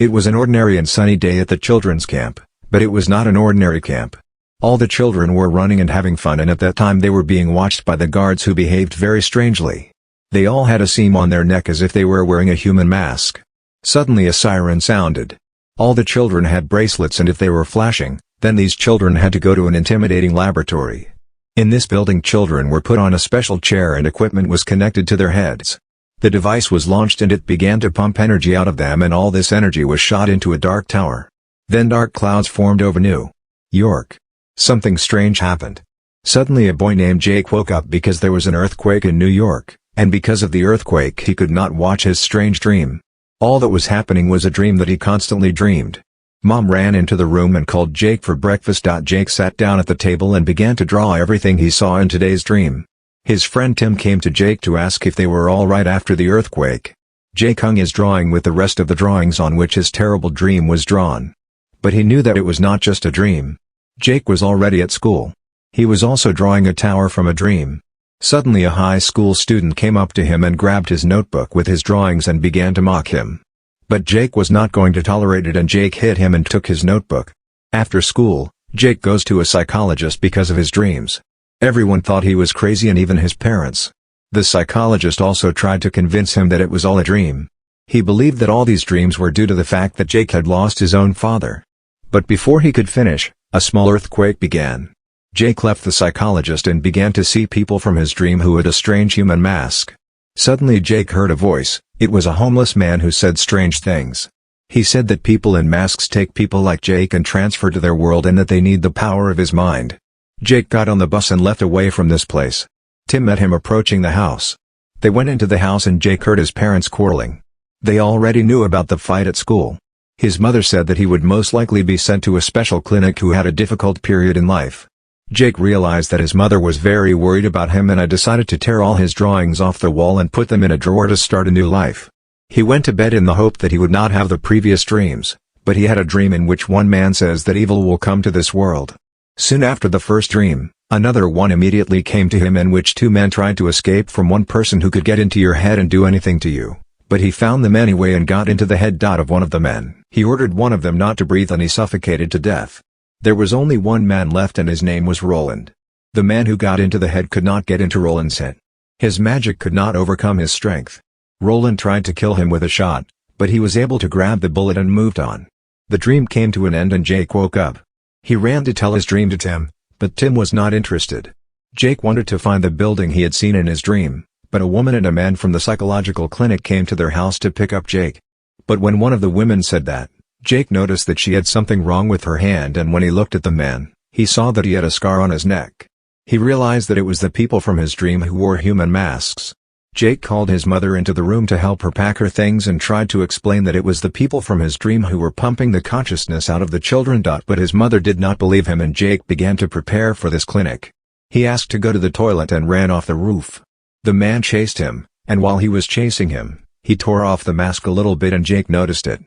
It was an ordinary and sunny day at the children's camp, but it was not an ordinary camp. All the children were running and having fun, and at that time they were being watched by the guards, who behaved very strangely. They all had a seam on their neck as if they were wearing a human mask. Suddenly a siren sounded. All the children had bracelets, and if they were flashing, then these children had to go to an intimidating laboratory. In this building, children were put on a special chair and equipment was connected to their heads. The device was launched and it began to pump energy out of them, and all this energy was shot into a dark tower. Then dark clouds formed over New York. Something strange happened. Suddenly a boy named Jake woke up because there was an earthquake in New York, and because of the earthquake he could not watch his strange dream. All that was happening was a dream that he constantly dreamed. Mom ran into the room and called Jake for breakfast. Jake sat down at the table and began to draw everything he saw in today's dream. His friend Tim came to Jake to ask if they were all right after the earthquake. Jake hung his drawing with the rest of the drawings on which his terrible dream was drawn. But he knew that it was not just a dream. Jake was already at school. He was also drawing a tower from a dream. Suddenly a high school student came up to him and grabbed his notebook with his drawings and began to mock him. But Jake was not going to tolerate it, and Jake hit him and took his notebook. After school, Jake goes to a psychologist because of his dreams. Everyone thought he was crazy, and even his parents. The psychologist also tried to convince him that it was all a dream. He believed that all these dreams were due to the fact that Jake had lost his own father. But before he could finish, a small earthquake began. Jake left the psychologist and began to see people from his dream who had a strange human mask. Suddenly Jake heard a voice. It was a homeless man who said strange things. He said that people in masks take people like Jake and transfer to their world, and that they need the power of his mind. Jake got on the bus and left away from this place. Tim met him approaching the house. They went into the house and Jake heard his parents quarreling. They already knew about the fight at school. His mother said that he would most likely be sent to a special clinic who had a difficult period in life. Jake realized that his mother was very worried about him, and decided to tear all his drawings off the wall and put them in a drawer to start a new life. He went to bed in the hope that he would not have the previous dreams, but he had a dream in which one man says that evil will come to this world. Soon after the first dream, another one immediately came to him, in which two men tried to escape from one person who could get into your head and do anything to you. But he found them anyway and got into the head of one of the men. He ordered one of them not to breathe and he suffocated to death. There was only one man left and his name was Roland. The man who got into the head could not get into Roland's head. His magic could not overcome his strength. Roland tried to kill him with a shot, but he was able to grab the bullet and moved on. The dream came to an end and Jake woke up. He ran to tell his dream to Tim, but Tim was not interested. Jake wanted to find the building he had seen in his dream, but a woman and a man from the psychological clinic came to their house to pick up Jake. But when one of the women said that, Jake noticed that she had something wrong with her hand, and when he looked at the man, he saw that he had a scar on his neck. He realized that it was the people from his dream who wore human masks. Jake called his mother into the room to help her pack her things and tried to explain that it was the people from his dream who were pumping the consciousness out of the children. But his mother did not believe him, and Jake began to prepare for this clinic. He asked to go to the toilet and ran off the roof. The man chased him, and while he was chasing him, he tore off the mask a little bit and Jake noticed it.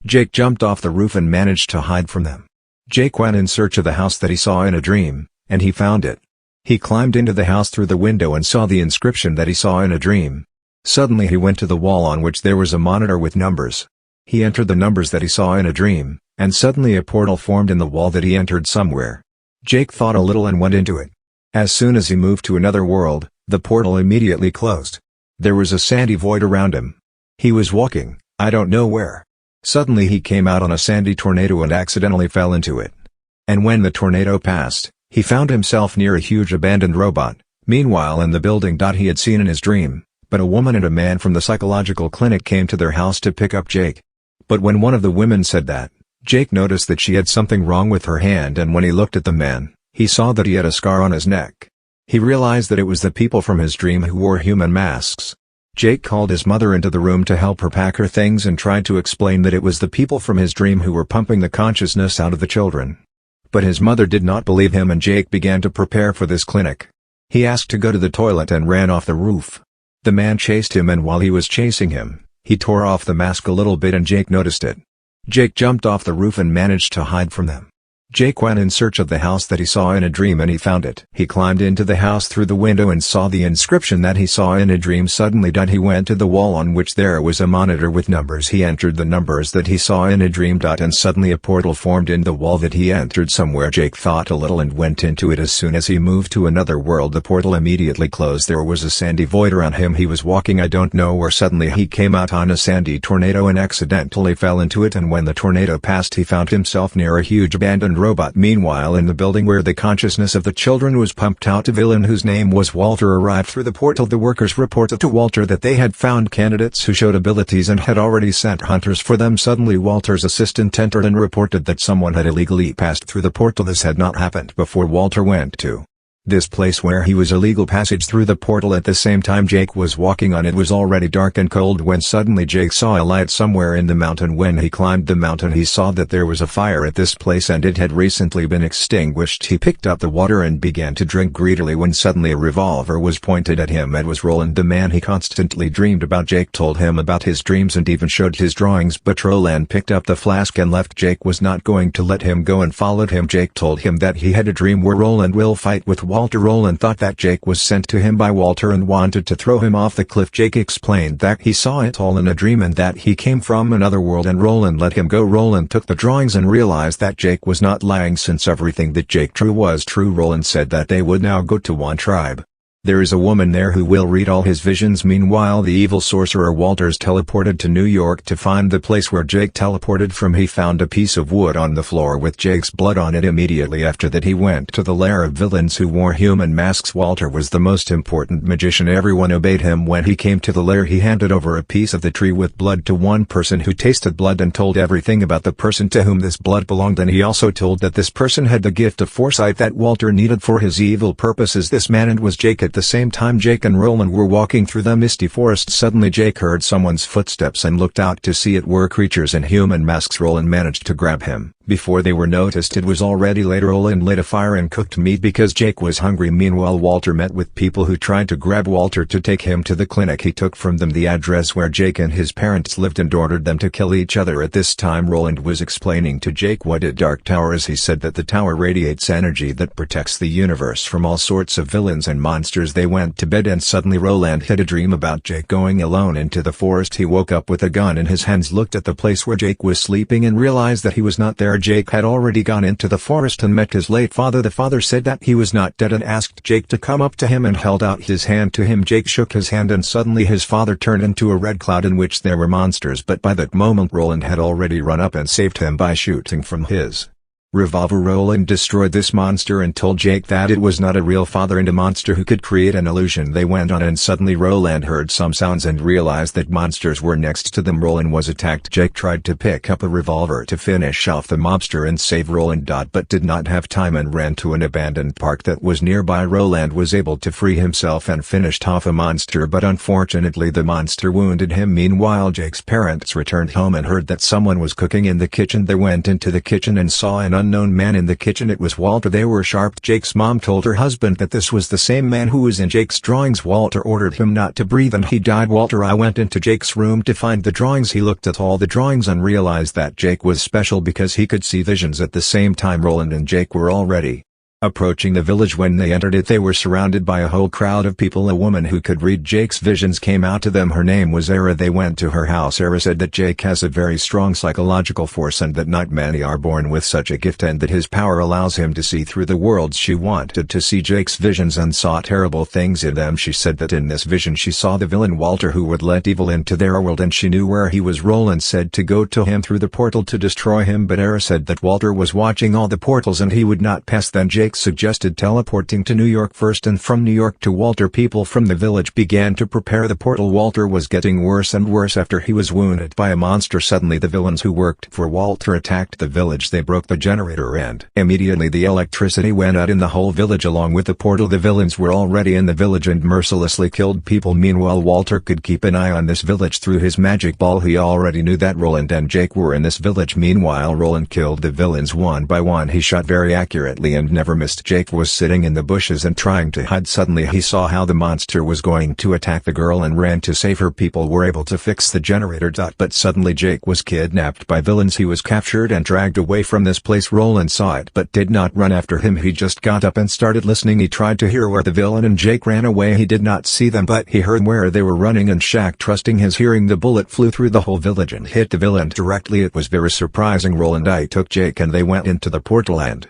Jake jumped off the roof and managed to hide from them. Jake went in search of the house that he saw in a dream, and he found it. He climbed into the house through the window and saw the inscription that he saw in a dream. Suddenly he went to the wall on which there was a monitor with numbers. He entered the numbers that he saw in a dream, and suddenly a portal formed in the wall that he entered somewhere. Jake thought a little and went into it. As soon as he moved to another world, the portal immediately closed. There was a sandy void around him. He was walking, I don't know where. Suddenly he came out on a sandy tornado and accidentally fell into it. And when the tornado passed, he found himself near a huge abandoned robot. Meanwhile, in the building he had seen in his dream, but a woman and a man from the psychological clinic came to their house to pick up Jake. But when one of the women said that, Jake noticed that she had something wrong with her hand, and when he looked at the man, he saw that he had a scar on his neck. He realized that it was the people from his dream who wore human masks. Jake called his mother into the room to help her pack her things and tried to explain that it was the people from his dream who were pumping the consciousness out of the children. But his mother did not believe him, and Jake began to prepare for this clinic. He asked to go to the toilet and ran off the roof. The man chased him, and while he was chasing him, he tore off the mask a little bit and Jake noticed it. Jake jumped off the roof and managed to hide from them. Jake went in search of the house that he saw in a dream and he found it. He climbed into the house through the window and saw the inscription that he saw in a dream. Suddenly he went to the wall on which there was a monitor with numbers. He entered the numbers that he saw in a dream. And suddenly a portal formed in the wall that he entered somewhere. Jake thought a little and went into it. As soon as he moved to another world, the portal immediately closed. There was a sandy void around him. He was walking I don't know where. Suddenly he came out on a sandy tornado and accidentally fell into it, and when the tornado passed he found himself near a huge abandoned robot. Meanwhile, in the building where the consciousness of the children was pumped out, a villain whose name was Walter arrived through the portal. The workers reported to Walter that they had found candidates who showed abilities and had already sent hunters for them. Suddenly Walter's assistant entered and reported that someone had illegally passed through the portal. This had not happened before. Walter went to this place where he was illegal passage through the portal. At the same time Jake was walking on it was already dark and cold when suddenly Jake saw a light somewhere in the mountain. When he climbed the mountain he saw that there was a fire at this place and it had recently been extinguished. He picked up the water and began to drink greedily when suddenly a revolver was pointed at him. It was Roland, the man he constantly dreamed about. Jake told him about his dreams and even showed his drawings, but Roland picked up the flask and left. Jake was not going to let him go and followed him. Jake told him that he had a dream where Roland will fight with Walter. Roland thought that Jake was sent to him by Walter and wanted to throw him off the cliff. Jake explained that he saw it all in a dream and that he came from another world, and Roland let him go. Roland took the drawings and realized that Jake was not lying since everything that Jake drew was true. Roland said that they would now go to one tribe. There is a woman there who will read all his visions. Meanwhile, the evil sorcerer Walters teleported to New York to find the place where Jake teleported from. He found a piece of wood on the floor with Jake's blood on it. Immediately after that he went to the lair of villains who wore human masks. Walter was the most important magician. Everyone obeyed him. When he came to the lair he handed over a piece of the tree with blood to one person who tasted blood and told everything about the person to whom this blood belonged, and he also told that this person had the gift of foresight that Walter needed for his evil purposes. This man and was Jake. At the same time Jake and Roland were walking through the misty forest. Suddenly Jake heard someone's footsteps and looked out to see it were creatures in human masks. Roland managed to grab him. Before they were noticed it was already late. Roland lit a fire and cooked meat because Jake was hungry. Meanwhile Walter met with people who tried to grab Walter to take him to the clinic. He took from them the address where Jake and his parents lived and ordered them to kill each other. At this time Roland was explaining to Jake what a dark tower is. He said that the tower radiates energy that protects the universe from all sorts of villains and monsters. They went to bed and suddenly Roland had a dream about Jake going alone into the forest. He woke up with a gun in his hands, looked at the place where Jake was sleeping and realized that he was not there. Jake had already gone into the forest and met his late father. The father said that he was not dead and asked Jake to come up to him and held out his hand to him. Jake shook his hand and suddenly his father turned into a red cloud in which there were monsters, but by that moment Roland had already run up and saved him by shooting from his revolver. Roland destroyed this monster and told Jake that it was not a real father and a monster who could create an illusion. They went on and suddenly Roland heard some sounds and realized that monsters were next to them. Roland was attacked. Jake tried to pick up a revolver to finish off the mobster and save Roland, but did not have time and ran to an abandoned park that was nearby. Roland was able to free himself and finished off a monster, but unfortunately the monster wounded him. Meanwhile Jake's parents returned home and heard that someone was cooking in the kitchen. They went into the kitchen and saw an unknown man in the kitchen. It was Walter. They were shocked. Jake's mom told her husband that this was the same man who was in Jake's drawings. Walter ordered him not to breathe and he died. I went into Jake's room to find the drawings. He looked at all the drawings and realized that Jake was special because he could see visions. At the same time Roland and Jake were already approaching the village. When they entered it they were surrounded by a whole crowd of people. A woman who could read Jake's visions came out to them. Her name was Era. They went to her house. Era said that Jake has a very strong psychological force and that not many are born with such a gift and that his power allows him to see through the worlds. She wanted to see Jake's visions and saw terrible things in them. She said that in this vision she saw the villain Walter who would let evil into their world and she knew where he was. Roland said to go to him through the portal to destroy him, but Era said that Walter was watching all the portals and he would not pass. Then Jake suggested teleporting to New York first, and from New York to Walter. People from the village began to prepare the portal. Walter was getting worse and worse after he was wounded by a monster. Suddenly the villains who worked for Walter attacked the village. They broke the generator and immediately the electricity went out in the whole village along with the portal. The villains were already in the village and mercilessly killed people. Meanwhile Walter could keep an eye on this village through his magic ball. He already knew that Roland and Jake were in this village. Meanwhile Roland killed the villains one by one. He shot very accurately and never alarmist. Jake was sitting in the bushes and trying to hide. Suddenly he saw how the monster was going to attack the girl and ran to save her. People were able to fix the generator. But suddenly Jake was kidnapped by villains. He was captured and dragged away from this place. Roland saw it but did not run after him. He just got up and started listening. He tried to hear where the villain and Jake ran away. He did not see them but he heard where they were running, and Shaq, trusting his hearing, the bullet flew through the whole village and hit the villain directly. It was very surprising. Roland I took Jake and they went into the portal and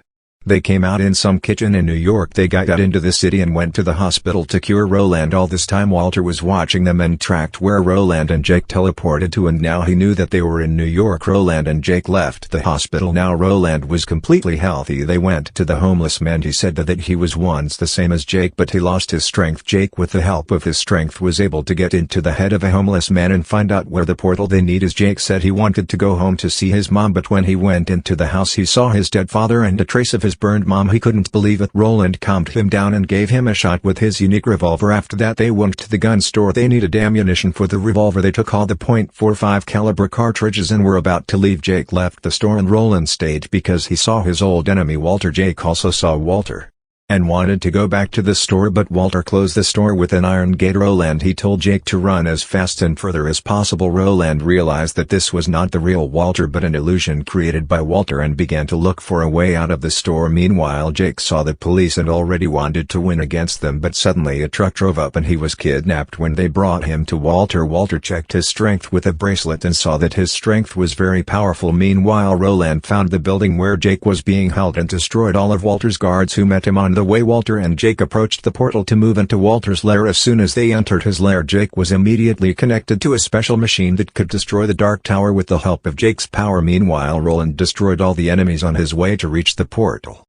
they came out in some kitchen in New York. They got into the city and went to the hospital to cure Roland. All this time Walter was watching them and tracked where Roland and Jake teleported to, and now he knew that they were in New York. Roland and Jake left the hospital. Now Roland was completely healthy. They went to the homeless man. He said that he was once the same as Jake but he lost his strength. Jake, with the help of his strength, was able to get into the head of a homeless man and find out where the portal they need is. Jake said he wanted to go home to see his mom, but when he went into the house he saw his dead father and a trace of his burned mom. He couldn't believe it. Roland calmed him down and gave him a shot with his unique revolver. After that they went to the gun store. They needed ammunition for the revolver. They took all the .45 caliber cartridges and were about to leave. Jake left the store and Roland stayed because he saw his old enemy Walter. Jake also saw Walter and wanted to go back to the store, but Walter closed the store with an iron gate. Roland, he told Jake to run as fast and further as possible. Roland realized that this was not the real Walter but an illusion created by Walter and began to look for a way out of the store. Meanwhile Jake saw the police and already wanted to win against them, but suddenly a truck drove up and he was kidnapped. When they brought him to Walter, Walter checked his strength with a bracelet and saw that his strength was very powerful. Meanwhile Roland found the building where Jake was being held and destroyed all of Walter's guards who met him on the way. Walter and Jake approached the portal to move into Walter's lair. As soon as they entered his lair, Jake was immediately connected to a special machine that could destroy the Dark Tower with the help of Jake's power. Meanwhile Roland destroyed all the enemies on his way to reach the portal.